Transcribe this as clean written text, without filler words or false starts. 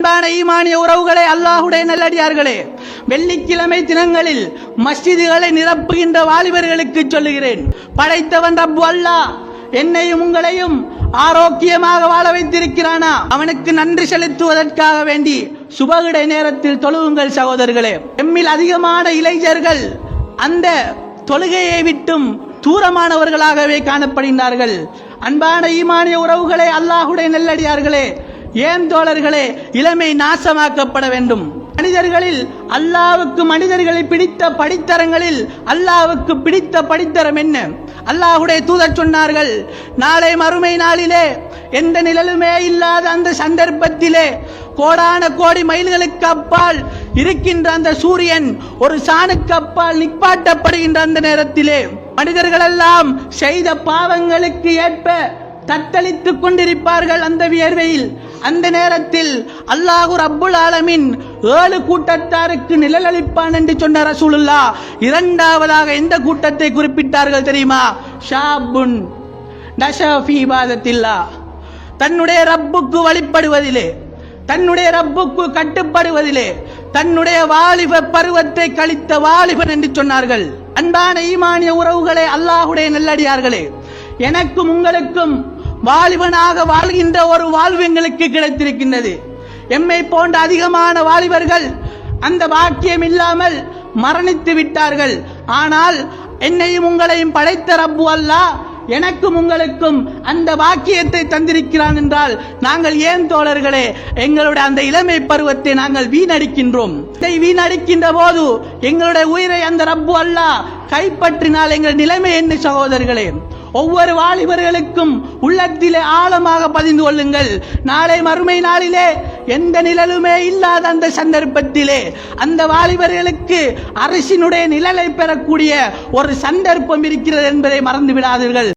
அன்பான ஈமானிய உறவுகளே, அல்லாஹ்வுடைய நல்லடியார்களே, வெள்ளிக்கிழமை தினங்களில் மஸ்ஜிதுகளை நிரப்புகின்ற வாலிபர்களுக்கு சொல்லுகிறேன், படைத்தவன் ரப்பு அல்லாஹ் என்னையும் உங்களையும் ஆரோக்கியமாக வாழ வைத்திருக்கிறானா, அவனுக்கு நன்றி செலுத்துவதற்காக வேண்டி சுபகுடை நேரத்தில் தொழுவுங்கள் சகோதரர்களே. எம்மில் அதிகமான இளைஞர்கள் அந்த தொழுகையை விட்டும் தூரமானவர்களாகவே காணப்படுகின்றார்கள். அன்பான ஈமானிய உறவுகளே, அல்லாஹ்வுடைய நல்லடியார்களே, ஏன் தோழர்களே இளமை நாசமாக்கப்பட வேண்டும்? மனிதர்களில் அல்லாஹ்வுக்கு மனிதர்களை பிடித்த படித்தரங்களில் அல்லாஹ்வுக்கு பிடித்த படித்தரம் என்ன? அல்லாஹ்வுடைய தூதர் சொன்னார்கள், நாளை மறுமை நாளிலே எந்த நிழலுமே இல்லாத அந்த சந்தர்ப்பத்திலே கோடான கோடி மைல்களுக்கு அப்பால் இருக்கின்ற அந்த சூரியன் ஒரு சாணுக்கு அப்பால் நிப்பாட்டப்படுகின்ற அந்த நேரத்திலே மனிதர்கள் எல்லாம் செய்த பாவங்களுக்கு ஏற்ப தத்தளித்துக் கொண்டிருப்பார்கள் அந்த வியர்வையில். அந்த நேரத்தில் அல்லாஹ் ரப்புல் ஆலமீன் 7 கூட்டத்தாருக்கு நிழலளிப்பான் என்று சொன்ன ரசூலுல்லாஹ் இரண்டாவதாக எந்த கூட்டத்தை குறிப்பிட்டார்கள் தெரியுமா? ஷாபுன் நஷா ஃபீ இபாதத்தில்லாஹ், தன்னுடைய ரப்புக்கு வழிபடுவதிலே, தன்னுடைய ரப்புக்கு கட்டுப்படுவதிலே தன்னுடைய வாலிப பருவத்தை கழித்த வாலிபன் என்று சொன்னார்கள். அன்பான ஈமானிய உறவுகளே, அல்லாஹ்வுடைய நல்லடியார்களே, எனக்கும் உங்களுக்கும் வாலிபனாக வாழ்கின்ற ஒரு வாழ்வு எங்களுக்கு கிடைத்திருக்கின்றது. எம்மை போன்ற அதிகமான வாலிபர்கள் அந்த பாக்கியம் இல்லாமல் மரணித்து விட்டார்கள். ஆனால் என்னையும் உங்களையும் படைத்த ரப்பு அல்லாஹ் எனக்கும் உங்களுக்கும் அந்த பாக்கியத்தை தந்திருக்கிறான் என்றால் நாங்கள் ஏன் தோழர்களே எங்களுடைய அந்த இளமை பருவத்தை நாங்கள் வீணடிக்கின்றோம்? இதை வீணடிக்கின்ற போது எங்களுடைய உயிரை அந்த ரப்பு அல்லாஹ் கைப்பற்றினால் எங்கள் நிலைமை என்ன சகோதரர்களே? ஒவ்வொரு வாலிபர்களுக்கும் உள்ளத்திலே ஆழமாக பதிந்து கொள்ளுங்கள். நாளை மறுமை நாளிலே எந்த நிழலுமே இல்லாத அந்த சந்தர்ப்பத்திலே அந்த வாலிபர்களுக்கு அரசினுடைய நிழலை பெறக்கூடிய ஒரு சந்தர்ப்பம் இருக்கிறது என்பதை மறந்து விடாதீர்கள்.